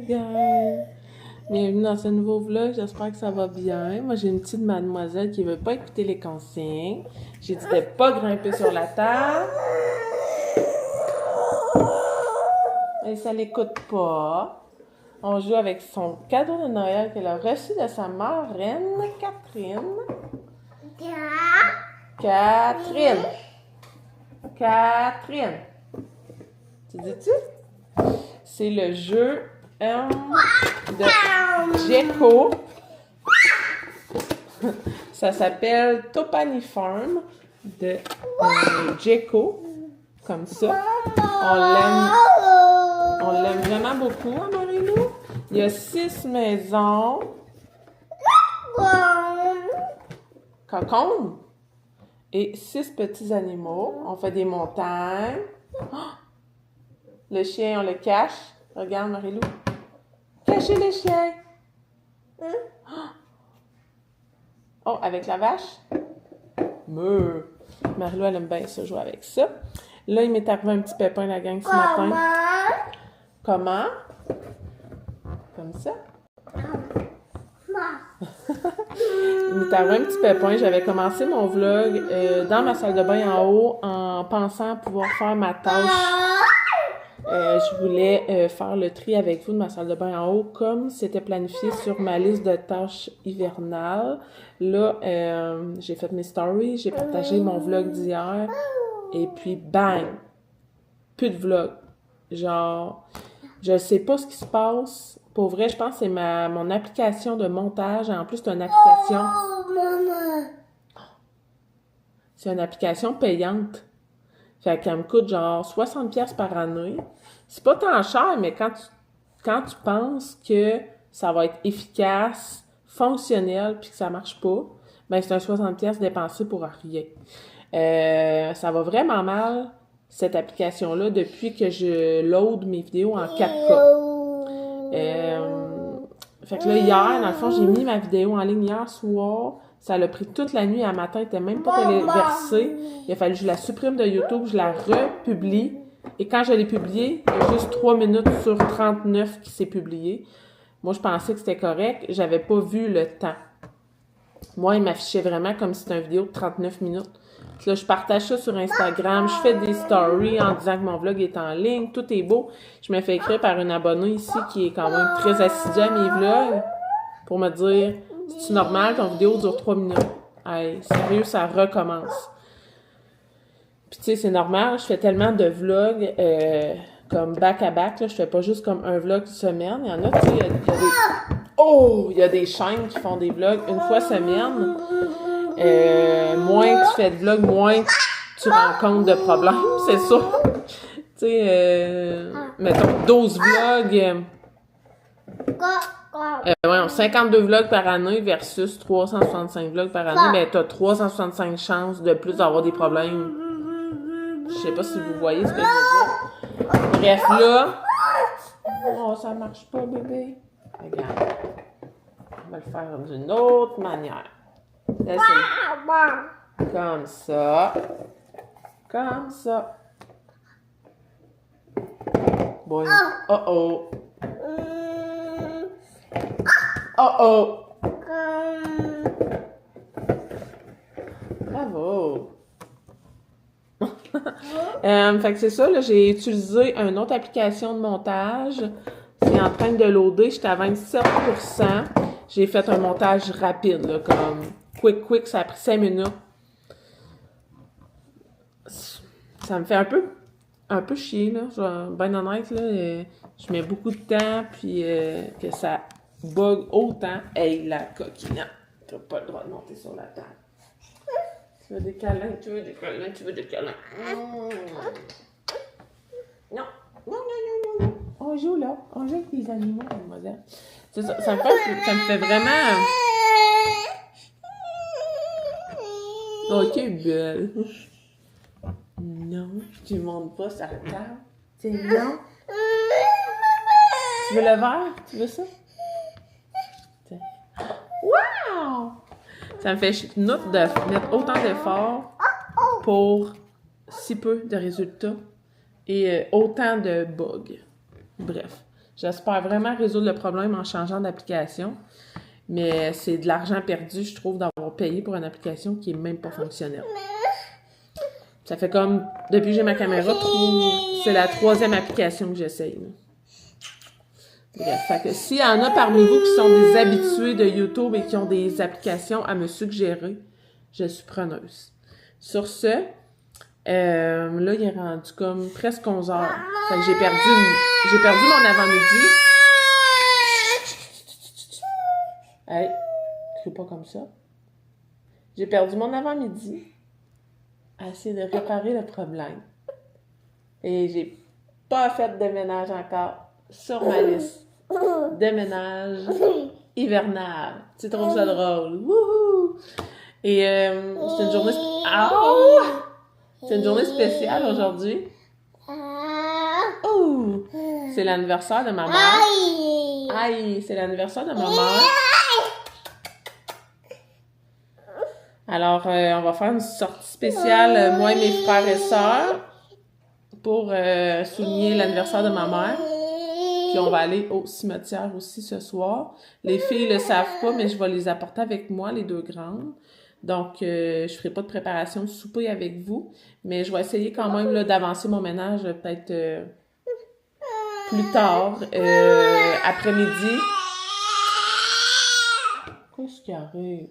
gang! Bienvenue dans ce nouveau vlog, j'espère que ça va bien. Moi, j'ai une petite mademoiselle qui veut pas écouter les consignes. J'ai dit de pas grimper sur la table. Et ça l'écoute pas. On joue avec son cadeau de Noël qu'elle a reçu de sa marraine, Catherine. Catherine! Tu dis-tu? C'est le jeu de Gecko. Ça s'appelle Topaniform de Gecko. Comme ça. On l'aime vraiment beaucoup, hein, Marie-Lou? Il y a 6 maisons. Cocon. Et 6 petits animaux. On fait des montagnes. Oh! Le chien, on le cache. Regarde, Marie-Lou. Cachez le chien. Oh, avec la vache? Meuh. Marie-Lou, elle aime bien ça, jouer avec ça. Là, il m'est arrivé un petit pépin, la gang, ce matin. Comment? Comme ça? Il m'est arrivé un petit pépin. J'avais commencé mon vlog dans ma salle de bain en haut en pensant pouvoir faire ma tâche. Je voulais faire le tri avec vous de ma salle de bain en haut comme c'était planifié sur ma liste de tâches hivernales. Là, j'ai fait mes stories, j'ai partagé mon vlog d'hier et puis bang! Plus de vlog. Genre, je sais pas ce qui se passe. Pour vrai, je pense que c'est mon application de montage. En plus, c'est une application... C'est une application payante. Fait qu'elle me coûte genre 60$ par année. C'est pas tant cher, mais quand tu penses que ça va être efficace, fonctionnel, puis que ça marche pas, ben c'est un 60$ dépensé pour rien. Ça va vraiment mal, cette application-là, depuis que je load mes vidéos en 4K. Fait que là, hier, dans le fond, j'ai mis ma vidéo en ligne hier soir. Ça l'a pris toute la nuit à matin, elle était même pas téléversée. Il a fallu que je la supprime de YouTube, je la republie. Et quand je l'ai publiée, il y a juste 3 minutes sur 39 qui s'est publié. Moi, je pensais que c'était correct. J'avais pas vu le temps. Moi, il m'affichait vraiment comme si c'était une vidéo de 39 minutes. Puis là, je partage ça sur Instagram. Je fais des stories en disant que mon vlog est en ligne. Tout est beau. Je me fais écrire par une abonnée ici qui est quand même très assidue à mes vlogs pour me dire... C'est normal, ton vidéo dure 3 minutes. Hey, sérieux, ça recommence. Puis tu sais, c'est normal, je fais tellement de vlogs comme back-à-back, là, je fais pas juste comme un vlog semaine. Il y en a, tu sais, il y a des chaînes qui font des vlogs une fois semaine. Moins tu fais de vlogs, moins tu rencontres de problèmes, c'est ça. Tu sais, mettons 12 vlogs... 52 vlogs par année versus 365 vlogs par année, ben t'as 365 chances de plus d'avoir des problèmes. Je sais pas si vous voyez ce que je veux dire. Bref, là... Oh, ça marche pas, bébé. Regarde. On va le faire d'une autre manière. Là, c'est comme ça. Comme ça. Bon. Oh oh. Oh oh! Bravo! Fait que c'est ça, là, j'ai utilisé une autre application de montage. C'est en train de loader, j'étais à 27%. J'ai fait un montage rapide, là, comme quick, ça a pris 5 minutes. Ça me fait un peu chier, là, je vais bien honnête, là. Je mets beaucoup de temps, puis que ça bug autant. Hey, la coquinette, t'as pas le droit de monter sur la table. Tu veux des câlins, tu veux des câlins, tu veux des câlins. Non. On joue là, on joue avec les animaux, mademoiselle. C'est ça, ça me fait vraiment... Ok, belle. Non, tu montes pas sur la table. C'est non. Tu veux le verre? Tu veux ça? Wow! Ça me fait note de mettre autant d'efforts pour si peu de résultats et autant de bugs. Bref, J'espère vraiment résoudre le problème en changeant d'application. Mais c'est de l'argent perdu, je trouve, d'avoir payé pour une application qui est même pas fonctionnelle. Ça fait comme, depuis que j'ai ma caméra, c'est la 3e application que j'essaye. Bref, fait que s'il y en a parmi vous qui sont des habitués de YouTube et qui ont des applications à me suggérer, je suis preneuse. Sur ce, là, il est rendu comme presque 11 heures. Fait que j'ai perdu mon avant-midi. Hey, crie pas comme ça. J'ai perdu mon avant-midi à essayer de réparer le problème. Et j'ai pas fait de ménage encore sur ma liste. De ménage hivernal. Tu trouves ça drôle? Wouhou! Et c'est une journée... C'est une journée spéciale aujourd'hui. Oh! C'est l'anniversaire de ma mère. Aïe! C'est l'anniversaire de ma mère. Alors, on va faire une sortie spéciale, moi et mes frères et sœurs, pour souligner l'anniversaire de ma mère. Puis on va aller au cimetière aussi ce soir. Les filles le savent pas, mais je vais les apporter avec moi, les 2 grandes. Donc, je ferai pas de préparation de souper avec vous, mais je vais essayer quand même là, d'avancer mon ménage peut-être plus tard, après-midi. Qu'est-ce qui arrive?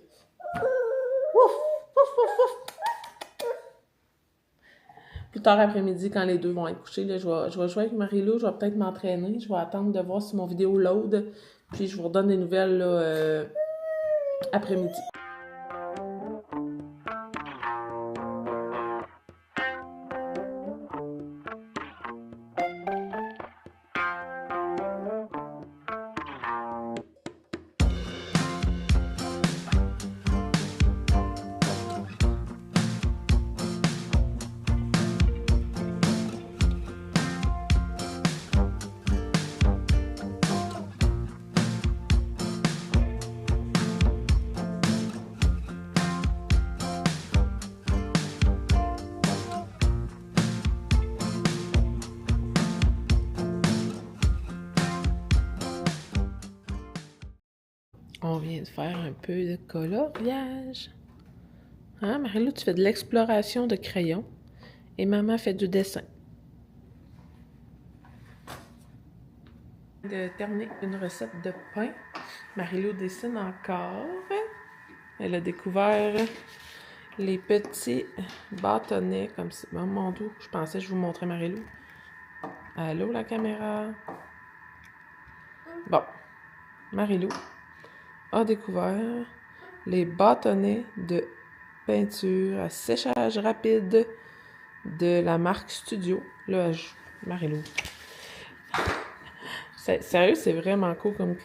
Plus tard après-midi, quand les 2 vont être couchés, là, je vais jouer avec Marie-Lou, je vais peut-être m'entraîner, je vais attendre de voir si mon vidéo load, puis je vous redonne des nouvelles là, après-midi. On vient de faire un peu de coloriage. Hein, Marie-Lou, tu fais de l'exploration de crayon et maman fait du dessin. De terminer une recette de pain. Marie-Lou dessine encore. Elle a découvert les petits bâtonnets comme ça. Oh, mon Dieu, je pensais que je vous montrais Marie-Lou. Allô, la caméra? Bon, Marie-Lou a découvert les bâtonnets de peinture à séchage rapide de la marque Studio. Là, Marie-Lou. Sérieux, c'est vraiment cool comme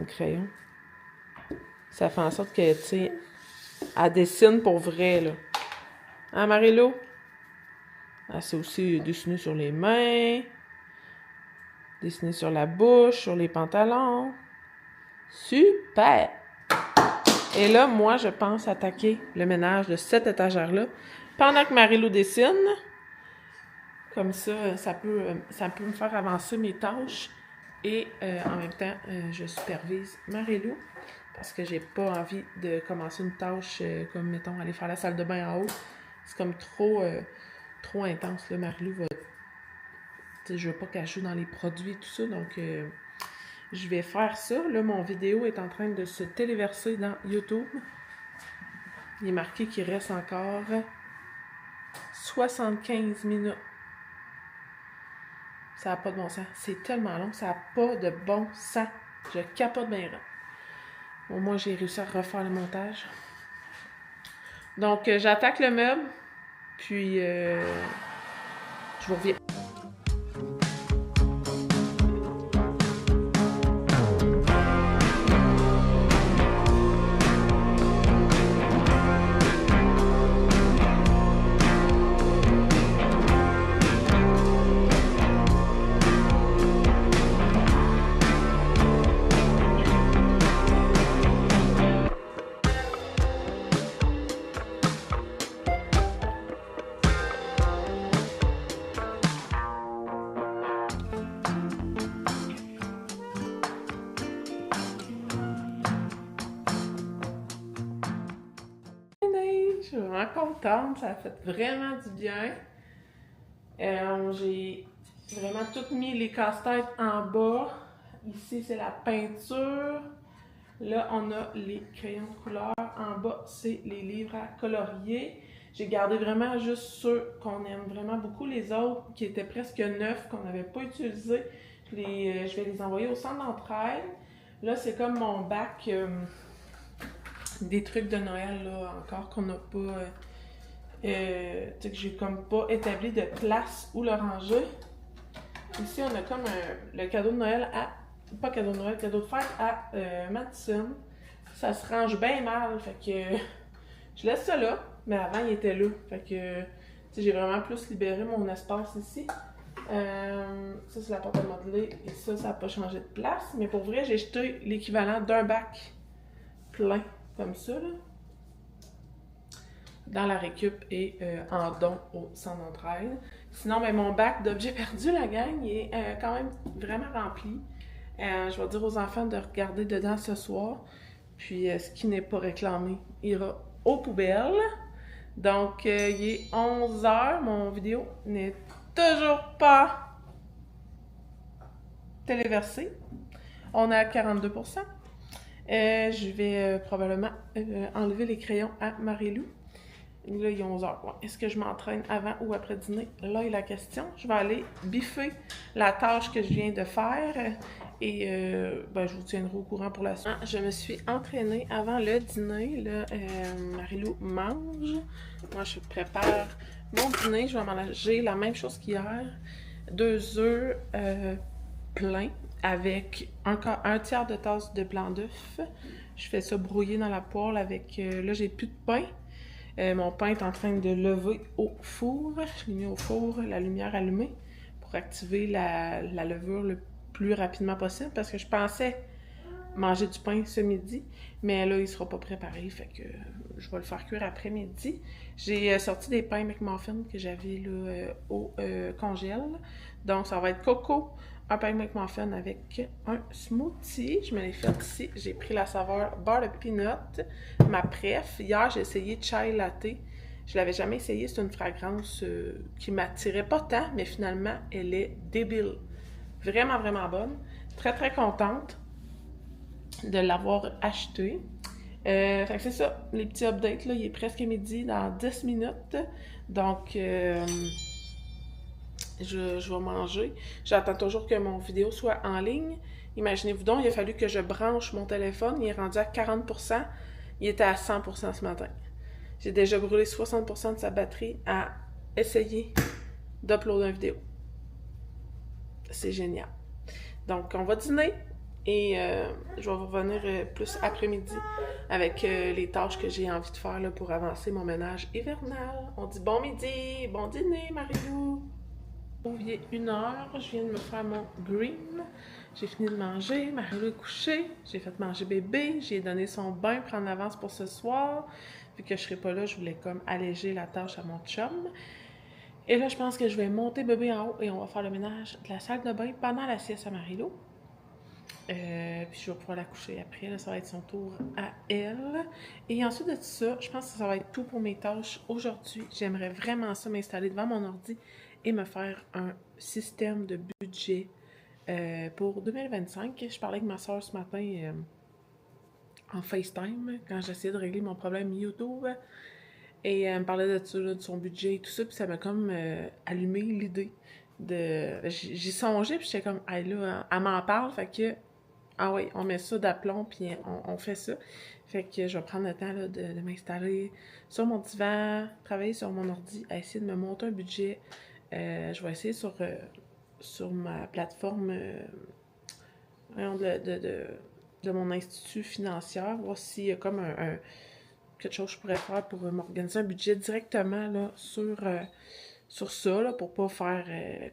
crayon. Ça fait en sorte que, tu sais, elle dessine pour vrai, là. Hein, Marie-Lou? Elle s'est aussi dessinée sur les mains, dessinée sur la bouche, sur les pantalons. Super! Et là, moi, je pense attaquer le ménage de cette étagère-là pendant que Marie-Lou dessine. Comme ça, ça peut me faire avancer mes tâches. Et en même temps, je supervise Marie-Lou parce que j'ai pas envie de commencer une tâche comme, mettons, aller faire la salle de bain en haut. C'est comme trop intense, là. Marie-Lou va... Tu sais, je veux pas qu'elle joue dans les produits et tout ça, donc... je vais faire ça. Là, mon vidéo est en train de se téléverser dans YouTube. Il est marqué qu'il reste encore 75 minutes. Ça n'a pas de bon sens. C'est tellement long, ça n'a pas de bon sens. Je capote bien rond. Au moins, j'ai réussi à refaire le montage. Donc, j'attaque le meuble. Puis, je vous reviens. vraiment contente. Ça a fait vraiment du bien. J'ai vraiment tout mis les casse-têtes en bas. Ici, c'est la peinture. Là, on a les crayons de couleur. En bas, c'est les livres à colorier. J'ai gardé vraiment juste ceux qu'on aime vraiment beaucoup. Les autres, qui étaient presque neufs, qu'on n'avait pas utilisés, je vais les envoyer au centre d'entraide. Là, c'est comme mon bac des trucs de Noël, là, encore qu'on n'a pas... tu sais, que j'ai comme pas établi de place où le ranger. Ici, on a comme le cadeau de Noël à... Pas cadeau de Noël, cadeau de fête à Madison. Ça se range bien mal, fait que je laisse ça là, mais avant il était là. Fait que j'ai vraiment plus libéré mon espace ici. Ça c'est la porte à modeler et ça n'a pas changé de place. Mais pour vrai, j'ai jeté l'équivalent d'un bac plein comme ça là, dans la récup et en don au centre d'entraide. Sinon, ben, mon bac d'objets perdus, la gang, il est quand même vraiment rempli. Je vais dire aux enfants de regarder dedans ce soir. Puis ce qui n'est pas réclamé ira aux poubelles. Donc, il est 11h. Mon vidéo n'est toujours pas téléversée. On est à 42%. Je vais probablement enlever les crayons à Marie-Lou. Là, il est 11h. Ouais. Est-ce que je m'entraîne avant ou après dîner? Là est la question. Je vais aller biffer la tâche que je viens de faire et ben, je vous tiendrai au courant pour la suite. Je me suis entraînée avant le dîner. Là, Marie-Lou mange. Moi, je prépare mon dîner. Je vais manger la même chose qu'hier. 2 œufs pleins avec un tiers de tasse de blanc d'œuf. Je fais ça brouiller dans la poêle avec... là, j'ai plus de pain. Mon pain est en train de lever au four. Je l'ai mis au four, la lumière allumée, pour activer la levure le plus rapidement possible, parce que je pensais manger du pain ce midi, mais là, il ne sera pas préparé, fait que je vais le faire cuire après-midi. J'ai sorti des pains McMuffin que j'avais là au congèle. Donc, ça va être coco, un pain McMuffin avec un smoothie. Je me l'ai fait ici. J'ai pris la saveur beurre de peanut, ma préf. Hier, j'ai essayé chai latte. Je l'avais jamais essayé. C'est une fragrance qui m'attirait pas tant, mais finalement, elle est débile. Vraiment, vraiment bonne. Très, très contente de l'avoir acheté. Fait que c'est ça, les petits updates, là, il est presque midi dans 10 minutes. Donc, je vais manger. J'attends toujours que mon vidéo soit en ligne. Imaginez-vous donc, il a fallu que je branche mon téléphone. Il est rendu à 40%. Il était à 100% ce matin. J'ai déjà brûlé 60% de sa batterie à essayer d'uploader une vidéo. C'est génial. Donc, on va dîner. Et je vais vous revenir plus après-midi avec les tâches que j'ai envie de faire là, pour avancer mon ménage hivernal. On dit bon midi, bon dîner, Marie-Lou. Il est 1h, je viens de me faire mon green. J'ai fini de manger, Marie-Lou est couchée. J'ai fait manger bébé, j'ai donné son bain, prendre l'avance pour ce soir. Vu que je serai pas là, je voulais comme alléger la tâche à mon chum. Et là, je pense que je vais monter bébé en haut et on va faire le ménage de la salle de bain pendant la sieste à Marie-Lou. Puis je vais pouvoir la coucher après, là, ça va être son tour à elle. Et ensuite de tout ça, je pense que ça va être tout pour mes tâches aujourd'hui. J'aimerais vraiment ça m'installer devant mon ordi et me faire un système de budget pour 2025. Je parlais avec ma soeur ce matin en FaceTime quand j'essayais de régler mon problème YouTube. Et elle me parlait de ça, là, de son budget et tout ça, puis ça m'a comme allumé l'idée de... J'y songeais, puis j'étais comme, hey, là, elle m'en parle, fait que ah oui, on met ça d'aplomb, puis on fait ça. Fait que je vais prendre le temps là, de m'installer sur mon divan, travailler sur mon ordi, à essayer de me monter un budget. Je vais essayer sur ma plateforme de mon institut financier, voir s'il y a comme quelque chose que je pourrais faire pour m'organiser un budget directement là, sur ça, là, pour pas faire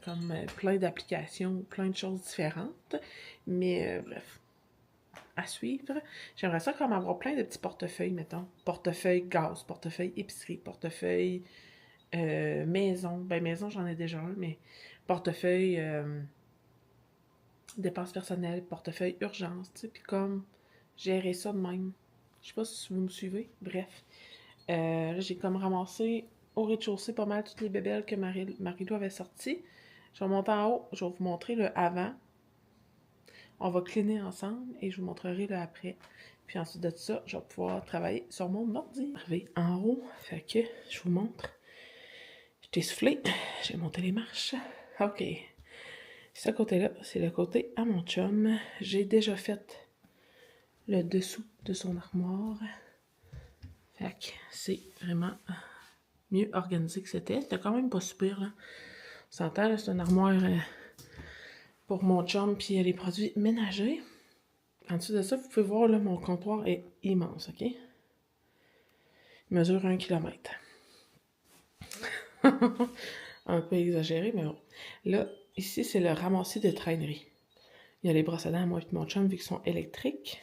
comme plein d'applications, plein de choses différentes. Mais bref, à suivre. J'aimerais ça comme avoir plein de petits portefeuilles, mettons. Portefeuille gaz, portefeuille épicerie, portefeuille maison. Ben maison, j'en ai déjà un, mais portefeuille dépenses personnelles, portefeuille urgence, tu sais, puis comme gérer ça de même. Je sais pas si vous me suivez. Bref. Là, j'ai comme ramassé au rez-de-chaussée pas mal toutes les bébelles que Marie-Lou avait sorties. Je vais monter en haut, je vais vous montrer le avant. On va cleaner ensemble et je vous montrerai le après. Puis ensuite de ça, je vais pouvoir travailler sur mon ordi. Arrivé en haut, fait que je vous montre. J'étais soufflé, j'ai monté les marches. OK. Ce côté-là, c'est le côté à mon chum. J'ai déjà fait le dessous de son armoire. Fait que c'est vraiment mieux organisé que c'était. C'était quand même pas super, là. On s'entend, là, c'est une armoire pour mon chum, puis les produits ménagers. En dessous de ça, vous pouvez voir, là, mon comptoir est immense, OK? Il mesure 1 km. Un peu exagéré, mais bon. Là, ici, c'est le ramassis de traînerie. Il y a les brosses à dents à moi et mon chum, vu qu'ils sont électriques.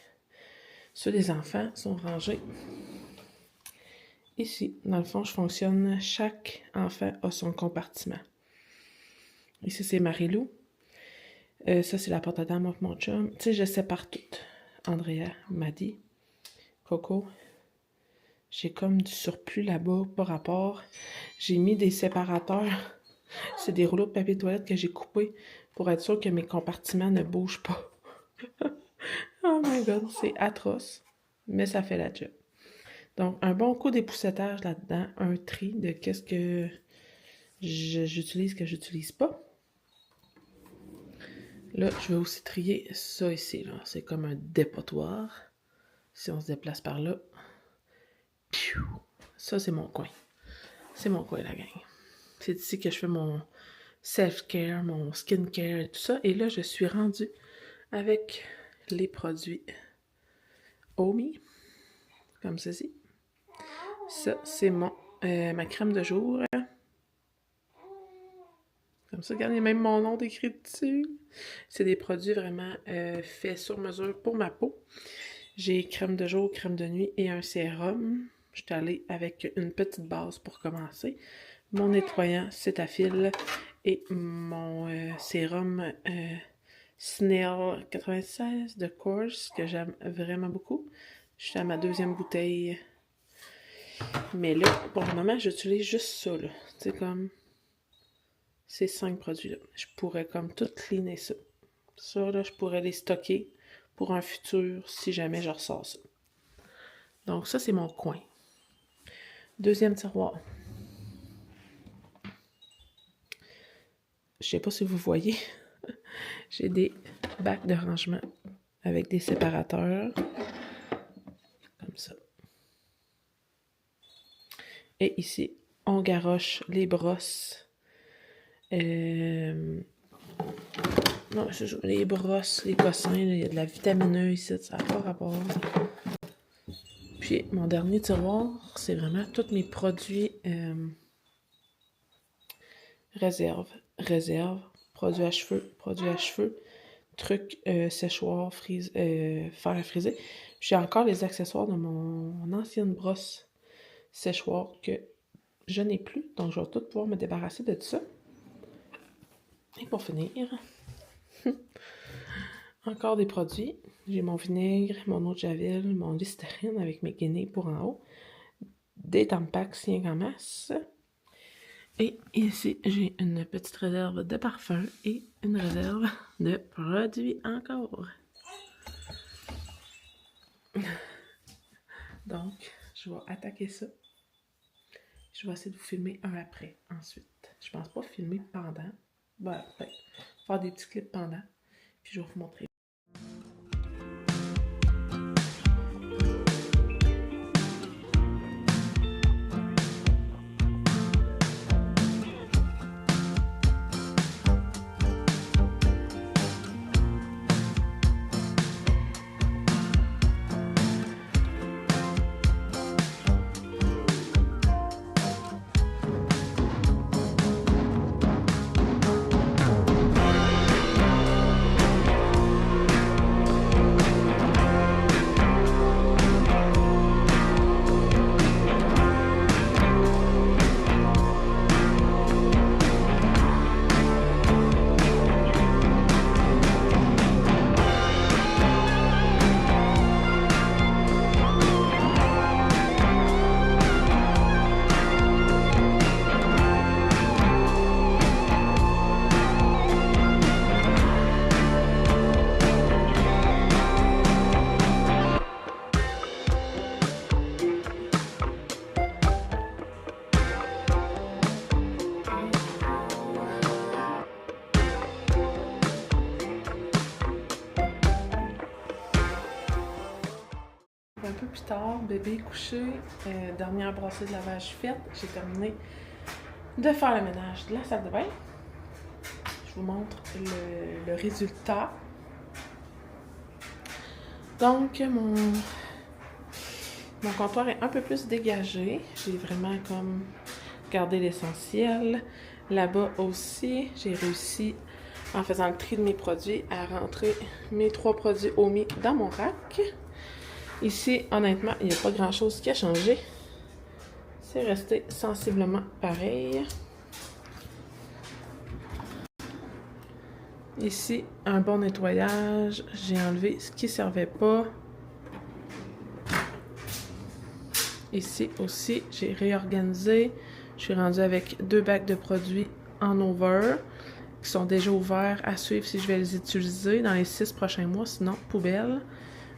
Ceux des enfants sont rangés ici. Dans le fond, je fonctionne. Chaque enfant a son compartiment. Ici, c'est Marie-Lou. Ça, c'est la porte à dents, moi et mon chum. Tu sais, je sépare tout. Andrea, Maddy, Coco. J'ai comme du surplus là-bas par rapport. J'ai mis des séparateurs. C'est des rouleaux de papier toilette que j'ai coupés pour être sûr que mes compartiments ne bougent pas. Oh my god, c'est atroce. Mais ça fait la job. Donc, un bon coup d'époussetage là-dedans. Un tri de qu'est-ce que j'utilise, que j'utilise pas. Là, je vais aussi trier ça ici. Là. C'est comme un dépotoir. Si on se déplace par là. Ça, c'est mon coin. C'est mon coin, la gang. C'est ici que je fais mon self-care, mon skincare et tout ça. Et là, je suis rendue avec les produits Omi, comme ceci. Ça, c'est ma crème de jour. Comme ça, regardez, même mon nom décrit dessus. C'est des produits vraiment faits sur mesure pour ma peau. J'ai crème de jour, crème de nuit et un sérum. Je suis allée avec une petite base pour commencer. Mon nettoyant Cetaphil et mon sérum Snail 96 de Course que j'aime vraiment beaucoup. Je suis à ma deuxième bouteille. Mais là, pour le moment, j'utilise juste ça. Tu sais, comme ces 5 produits-là. Je pourrais comme tout cleaner ça. Ça, là, je pourrais les stocker pour un futur si jamais je ressors ça. Donc, ça, c'est mon coin. Deuxième tiroir. Je sais pas si vous voyez. J'ai des bacs de rangement avec des séparateurs. Comme ça. Et ici, on garoche les brosses. Non, c'est ça. Les brosses, les cossins, il y a de la vitamine E ici, ça n'a pas rapport. Puis, mon dernier tiroir, c'est vraiment tous mes produits réserve, produits à cheveux, trucs séchoirs, fer à friser. J'ai encore les accessoires de mon ancienne brosse séchoir que je n'ai plus, donc je vais tout pouvoir me débarrasser de tout ça. Et pour finir, encore des produits. J'ai mon vinaigre, mon eau de javel, mon Listerine avec mes guinées pour en haut, des Tampax rien en masse. Et ici, j'ai une petite réserve de parfum et une réserve de produits encore. Donc, je vais attaquer ça. Je vais essayer de vous filmer un après, ensuite. Je pense pas filmer pendant. Voilà, peut-être. Faire des petits clips pendant. Puis je vais vous montrer. peu plus tard, bébé couché, dernière brassée de lavage faite. J'ai terminé de faire le ménage de la salle de bain. Je vous montre le résultat. Donc, mon comptoir est un peu plus dégagé. J'ai vraiment comme gardé l'essentiel. Là-bas aussi, j'ai réussi, en faisant le tri de mes produits, à rentrer mes 3 produits omis dans mon rack. Ici, honnêtement, il n'y a pas grand-chose qui a changé. C'est resté sensiblement pareil. Ici, un bon nettoyage. J'ai enlevé ce qui ne servait pas. Ici aussi, j'ai réorganisé. Je suis rendue avec 2 bacs de produits en over qui sont déjà ouverts à suivre si je vais les utiliser dans les 6 prochains mois. Sinon, poubelle.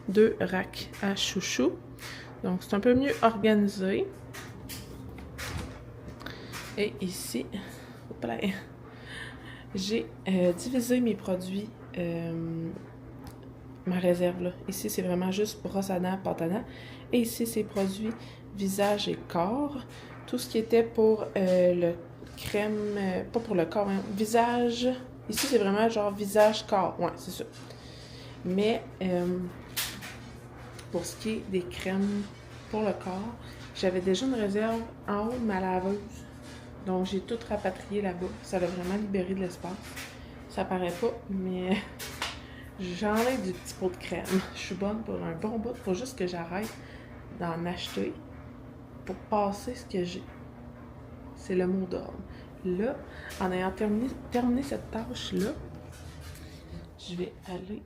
2 racks à chouchou. Donc, c'est un peu mieux organisé. Et ici, j'ai divisé mes produits, ma réserve là. Ici, c'est vraiment juste brosse à dents, pâte à dents. Et ici, c'est produits visage et corps. Tout ce qui était pour le crème, pas pour le corps, hein, visage. Ici, c'est vraiment genre visage-corps. Ouais, c'est ça. Mais pour ce qui est des crèmes pour le corps, j'avais déjà une réserve en haut de ma laveuse. Donc, j'ai tout rapatrié là-bas. Ça a vraiment libéré de l'espace. Ça paraît pas, mais j'enlève du petit pot de crème. Je suis bonne pour un bon bout. Il faut juste que j'arrête d'en acheter pour passer ce que j'ai. C'est le mot d'ordre. Là, en ayant terminé cette tâche-là, je vais aller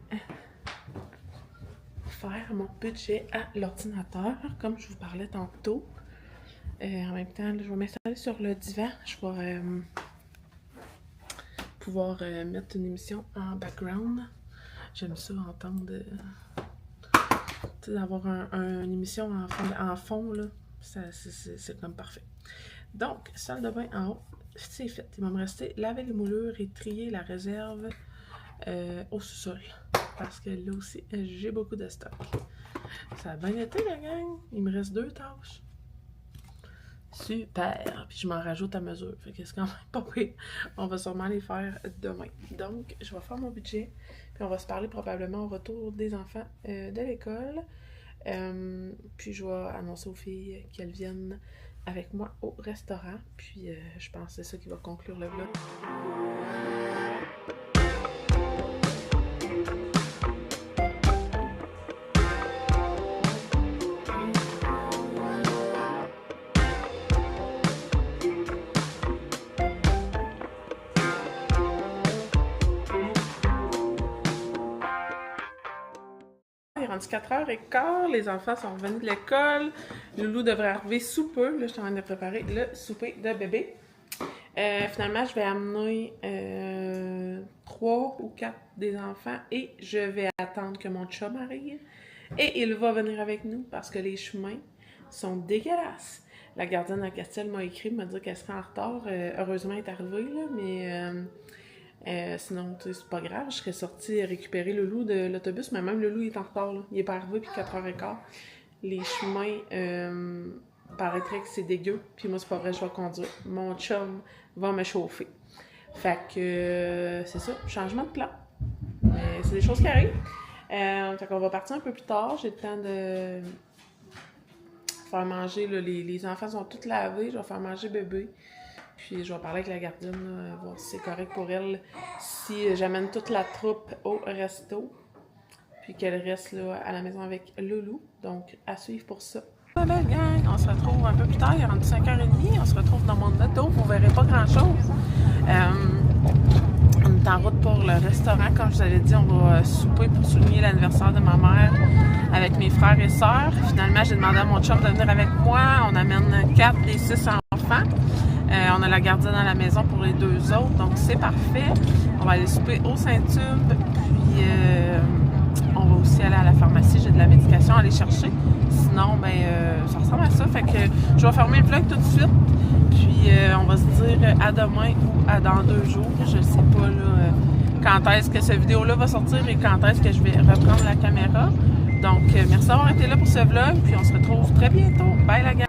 faire mon budget à l'ordinateur, comme je vous parlais tantôt. En même temps, là, je vais m'installer sur le divan. Je vais pouvoir mettre une émission en background. J'aime ça entendre, d'avoir une émission en fond, là. C'est comme parfait. Donc, salle de bain en haut, c'est fait. Il va me rester laver les moulures et trier la réserve au sous-sol. Parce que là aussi, j'ai beaucoup de stock. Ça a bien été, la gang. Il me reste 2 tâches. Super! Puis je m'en rajoute à mesure. Fait que c'est quand même pas pire. On va sûrement les faire demain. Donc, je vais faire mon budget. Puis on va se parler probablement au retour des enfants de l'école. Puis je vais annoncer aux filles qu'elles viennent avec moi au restaurant. Puis je pense que c'est ça qui va conclure le vlog. 4h15, les enfants sont revenus de l'école. Loulou devrait arriver sous peu. Là, je suis en train de préparer le souper de bébé. Finalement, je vais amener 3 ou 4 des enfants et je vais attendre que mon chum arrive. Et il va venir avec nous parce que les chemins sont dégueulasses. La gardienne à Castel m'a écrit, m'a dit qu'elle serait en retard. Heureusement, elle est arrivée, là, mais sinon, c'est pas grave. Je serais sortie récupérer le loup de l'autobus, mais même le loup est en retard. Là. Il est pas arrivé depuis 4h15. Les chemins, paraîtrait que c'est dégueu. Puis moi, c'est pas vrai, je vais conduire. Mon chum va me chauffer. Fait que c'est ça, changement de plan. Mais c'est des choses qui arrivent. Fait qu'on va partir un peu plus tard. J'ai le temps de faire manger. Là, les enfants sont tous lavés. Je vais faire manger bébé. Puis je vais parler avec la gardienne, là, voir si c'est correct pour elle. Si j'amène toute la troupe au resto. Puis qu'elle reste là, à la maison avec Loulou. Donc, à suivre pour ça. Belle gang, on se retrouve un peu plus tard. Il est rendu 5h30. On se retrouve dans mon auto. Vous verrez pas grand-chose. On est en route pour le restaurant. Comme je vous avais dit, on va souper pour souligner l'anniversaire de ma mère avec mes frères et sœurs. Finalement, j'ai demandé à mon chum de venir avec moi. On amène 4 des 6 enfants. On a la gardienne à la maison pour les 2 autres, donc c'est parfait. On va aller souper au Saint-Tube, puis on va aussi aller à la pharmacie. J'ai de la médication à aller chercher. Sinon, ben, ça ressemble à ça. Fait que je vais fermer le vlog tout de suite. Puis on va se dire à demain ou à dans 2 jours. Je sais pas là, quand est-ce que cette vidéo-là va sortir et quand est-ce que je vais reprendre la caméra. Donc, merci d'avoir été là pour ce vlog, puis on se retrouve très bientôt. Bye la gang!